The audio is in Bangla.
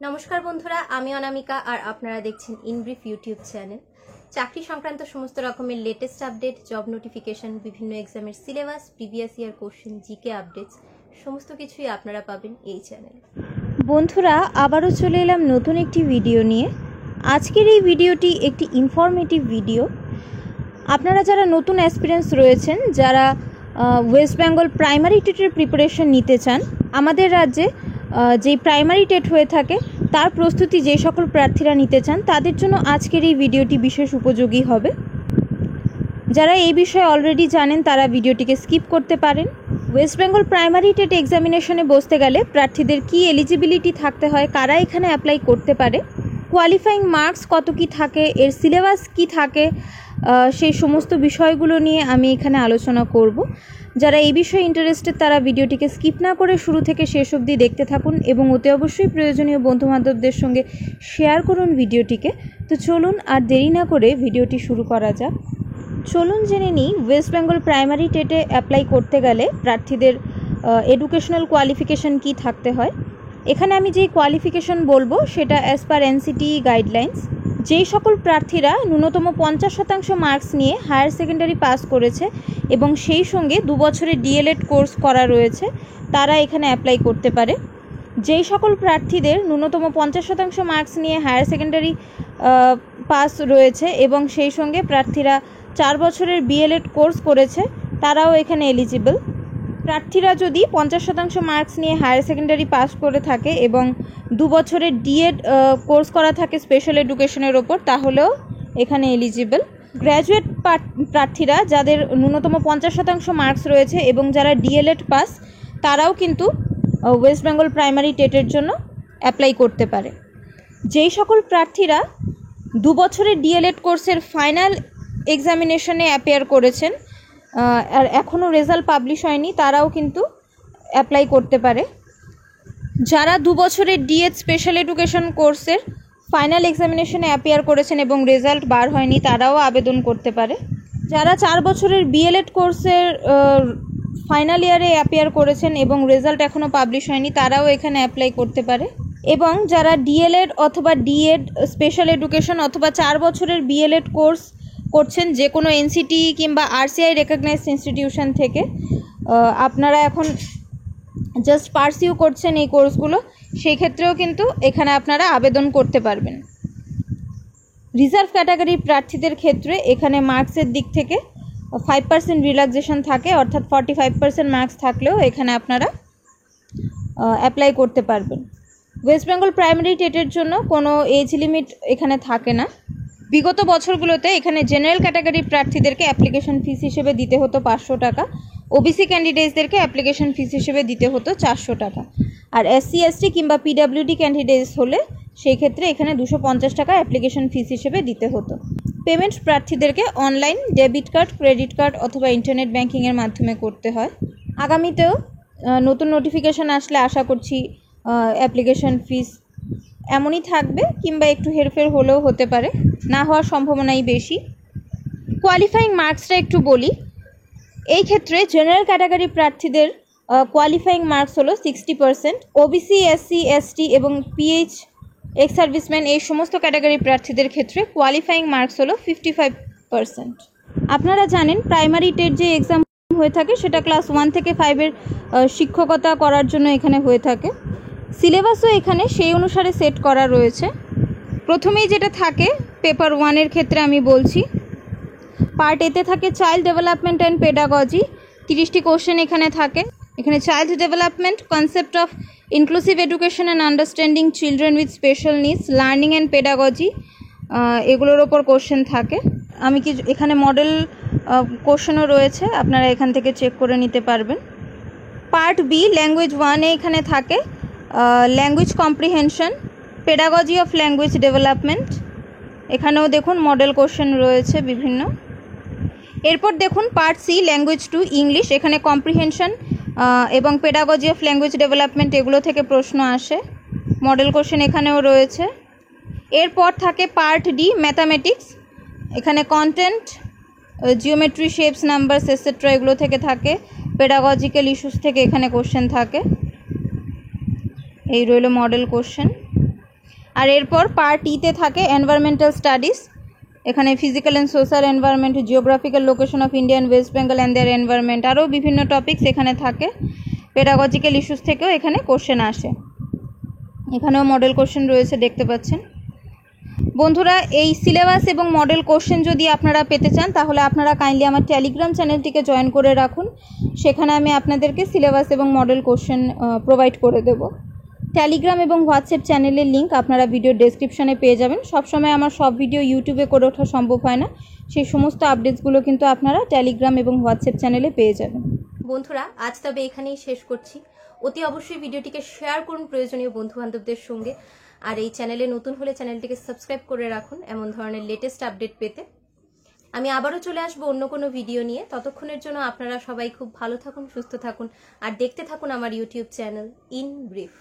নমস্কার বন্ধুরা, আমি অনামিকা আর আপনারা দেখছেন ইনব্রিফ ইউটিউব চ্যানেল। চাকরি সংক্রান্ত সমস্ত রকমের লেটেস্ট আপডেট, জব নোটিফিকেশন, বিভিন্ন এক্সামের syllabus, previous year question, GK updates সমস্ত কিছুই আপনারা পাবেন এই চ্যানেলে। বন্ধুরা, আবারও চলে এলাম নতুন একটি ভিডিও নিয়ে। আজকের এই ভিডিওটি একটি ইনফরমেটিভ ভিডিও। আপনারা যারা নতুন অ্যাসপিরেন্টস রয়েছেন, যারা ওয়েস্ট বেঙ্গল প্রাইমারি টেটের প্রিপারেশন নিতে চান, আমাদের রাজ্যে যেই প্রাইমারি টেট হয়ে থাকে তার প্রস্তুতি যে সকল প্রার্থীরা নিতে চান তাদের জন্য আজকের এই ভিডিওটি বিশেষ উপযোগী হবে। যারা এই বিষয়ে অলরেডি জানেন তারা ভিডিওটিকে স্কিপ করতে পারেন। ওয়েস্ট বেঙ্গল প্রাইমারি টেট এক্সামিনেশনে বসতে গেলে প্রার্থীদের কি এলিজিবিলিটি থাকতে হয়, কারা এখানে অ্যাপ্লাই করতে পারে, কোয়ালিফাইং মার্কস কত কি থাকে, এর সিলেবাস কি থাকে, সেই সমস্ত বিষয়গুলো নিয়ে আমি এখানে আলোচনা করব। যারা এই বিষয়ে ইন্টারেস্টেড তারা ভিডিওটিকে স্কিপ না করে শুরু থেকে শেষ অবধি দেখতে থাকুন এবং অতি অবশ্যই প্রয়োজনীয় বন্ধুবান্ধবদের সঙ্গে শেয়ার করুন ভিডিওটিকে। তো চলুন আর দেরি না করে ভিডিওটি শুরু করা যাক। চলুন জেনে নিই ওয়েস্ট বেঙ্গল প্রাইমারি টেটে অ্যাপ্লাই করতে গেলে প্রার্থীদের এডুকেশনাল কোয়ালিফিকেশন কি থাকতে হয়। এখানে আমি যেই কোয়ালিফিকেশন বলবো সেটা অ্যাজ পার এনসিটি গাইডলাইন্স। যেই সকল প্রার্থীরা ন্যূনতম 50% মার্কস নিয়ে হায়ার সেকেন্ডারি পাস করেছে এবং সেই সঙ্গে 2 বছরের ডিএলএড কোর্স করা রয়েছে তারা এখানে অ্যাপ্লাই করতে পারে। যেই সকল প্রার্থীদের ন্যূনতম 50% মার্কস নিয়ে হায়ার সেকেন্ডারি পাস রয়েছে এবং সেই সঙ্গে প্রার্থীরা 4 বছরের বিএলএড কোর্স করেছে তারাও এখানে এলিজিবল। প্রার্থীরা যদি 50% মার্কস নিয়ে হায়ার সেকেন্ডারি পাস করে থাকে এবং 2 বছরের ডিএড কোর্স করা থাকে স্পেশাল এডুকেশনের ওপর তাহলেও এখানে এলিজিবল। গ্র্যাজুয়েট প্রার্থীরা যাদের ন্যূনতম 50% মার্কস রয়েছে এবং যারা ডিএলএড পাস তারাও কিন্তু ওয়েস্ট বেঙ্গল প্রাইমারি টেটের জন্য অ্যাপ্লাই করতে পারে। যেই সকল প্রার্থীরা 2 বছরের ডিএলএড কোর্সের ফাইনাল এক্সামিনেশনে অ্যাপিয়ার করেছেন আর এখনও রেজাল্ট পাবলিশ হয়নি তারাও কিন্তু অ্যাপ্লাই করতে পারে। যারা 2 বছরের ডিএড স্পেশাল এডুকেশন কোর্সের ফাইনাল এক্সামিনেশনে অ্যাপিয়ার করেছেন এবং রেজাল্ট বার হয়নি তারাও আবেদন করতে পারে। যারা 4 বছরের বিএলএড কোর্সের ফাইনাল ইয়ারে অ্যাপিয়ার করেছেন এবং রেজাল্ট এখনও পাবলিশ হয়নি তারাও এখানে অ্যাপ্লাই করতে পারে। এবং যারা ডিএলএড অথবা ডিএড স্পেশাল এডুকেশন অথবা 4 বছরের বিএলএড কোর্স করছেন যে কোনো এনসিটি কিংবা আরসিআই রেকগনাইজড ইনস্টিটিউশন থেকে, আপনারা এখন জাস্ট পারসিউ করছেন এই কোর্সগুলো, সেই ক্ষেত্রেও কিন্তু এখানে আপনারা আবেদন করতে পারবেন। রিজার্ভ ক্যাটাগরির প্রার্থীদের ক্ষেত্রে এখানে মার্কসের দিক থেকে 5% রিল্যাক্সেশন থাকে, অর্থাৎ 45% মার্কস থাকলেও এখানে আপনারা অ্যাপ্লাই করতে পারবেন। ওয়েস্ট বেঙ্গল প্রাইমারি টেটের জন্য কোনো এজ লিমিট এখানে থাকে না। বিগত বছরগুলোতে এখানে জেনারেল ক্যাটাগরির প্রার্থীদেরকে অ্যাপ্লিকেশন ফিস হিসেবে দিতে হতো 500 টাকা, ওবিসি ক্যান্ডিডেটসদেরকে অ্যাপ্লিকেশন ফিস হিসেবে দিতে হতো 400 টাকা, আর এসসি এসটি কিংবা পিডাব্লিউডি ক্যান্ডিডেটস হলে সেই ক্ষেত্রে এখানে 250 টাকা অ্যাপ্লিকেশন ফিস হিসেবে দিতে হতো। পেমেন্ট প্রার্থীদেরকে online, debit card, credit card অথবা ইন্টারনেট ব্যাঙ্কিংয়ের মাধ্যমে করতে হয়। আগামীতেও নতুন নোটিফিকেশান আসলে আশা করছি অ্যাপ্লিকেশন ফিস এমনই থাকবে কিংবা একটু হেরফের হলেও হতে পারে, না হওয়ার সম্ভাবনাই বেশি। কোয়ালিফাইং মার্কসটা একটু বলি। এই ক্ষেত্রে জেনারেল ক্যাটাগরি প্রার্থীদের কোয়ালিফাইং মার্কস হলো 60%, ওবিসি, এসসি, এসটি এবং পিএইচ, এক্স সার্ভিসম্যান এই সমস্ত ক্যাটাগরি প্রার্থীদের ক্ষেত্রে কোয়ালিফাইং মার্কস হলো 55%। আপনারা জানেন প্রাইমারি টেট যে এক্সাম হয়ে থাকে সেটা ক্লাস 1 থেকে 5-এর শিক্ষকতা করার জন্য এখানে হয়ে থাকে। সিলেবাসও এখানে সেই অনুসারে সেট করা রয়েছে। প্রথমেই যেটা থাকে পেপার 1-এর ক্ষেত্রে আমি বলছি, পার্ট এতে থাকে চাইল্ড ডেভেলপমেন্ট অ্যান্ড পেডাগজি। 30টি কোশ্চেন এখানে থাকে। এখানে child development, concept of inclusive education and understanding children with special needs, learning and pedagogy, এগুলোর ওপর কোশ্চেন থাকে। আমি কি এখানে মডেল কোশ্চেনও রয়েছে, আপনারা এখান থেকে চেক করে নিতে পারবেন। পার্ট বি ল্যাঙ্গুয়েজ 1-এ এখানে থাকে language comprehension, pedagogy of language development, এখানেও দেখুন মডেল কোশ্চেন রয়েছে বিভিন্ন। এরপর দেখুন পার্ট সি ল্যাঙ্গুয়েজ 2 ইংলিশ, এখানে কম্প্রিহেনশন এবং পেডাগজি অফ ল্যাঙ্গুয়েজ ডেভেলপমেন্ট এগুলো থেকে প্রশ্ন আসে, মডেল কোশ্চেন এখানেও রয়েছে। এরপর থাকে পার্ট ডি ম্যাথামেটিক্স, এখানে content, geometry, shapes, numbers etcetera এগুলো থেকে থাকে, পেডাগজিক্যাল ইস্যুস থেকে এখানে কোশ্চেন থাকে। এই রইল মডেল কোশ্চেন। আর এরপর পার্ট ইতে থাকে এনভায়রনমেন্টাল স্টাডিজ। এখানে physical and social environment, geographical location of India and West Bengal and their environment, আরও বিভিন্ন টপিকস এখানে থাকে। পেডাগজিক্যাল ইস্যুস থেকেও এখানে কোশ্চেন আসে। এখানেও মডেল কোশ্চেন রয়েছে, দেখতে পাচ্ছেন। বন্ধুরা, এই সিলেবাস এবং মডেল কোশ্চেন যদি আপনারা পেতে চান তাহলে আপনারা কাইন্ডলি আমার টেলিগ্রাম চ্যানেলটিকে জয়েন করে রাখুন। সেখানে আমি আপনাদেরকে সিলেবাস এবং মডেল কোশ্চেন প্রোভাইড করে দেব। টেলিগ্রাম এবং হোয়াটসঅ্যাপ চ্যানেলের লিঙ্ক আপনারা ভিডিও ডেসক্রিপশনে পেয়ে যাবেন। সবসময় আমার সব ভিডিও ইউটিউবে করে ওঠা সম্ভব হয় না, সেই সমস্ত আপডেটসগুলো কিন্তু আপনারা টেলিগ্রাম এবং হোয়াটসঅ্যাপ চ্যানেলে পেয়ে যাবেন। বন্ধুরা, আজ তবে এখানেই শেষ করছি। অতি অবশ্যই ভিডিওটিকে শেয়ার করুন প্রয়োজনীয় বন্ধুবান্ধবদের সঙ্গে। আর এই চ্যানেলে নতুন হলে চ্যানেলটিকে সাবস্ক্রাইব করে রাখুন এমন ধরনের লেটেস্ট আপডেট পেতে। আমি আবারও চলে আসবো অন্য কোনো ভিডিও নিয়ে। ততক্ষণের জন্য আপনারা সবাই খুব ভালো থাকুন, সুস্থ থাকুন আর দেখতে থাকুন আমার ইউটিউব চ্যানেল ইন ব্রিফ।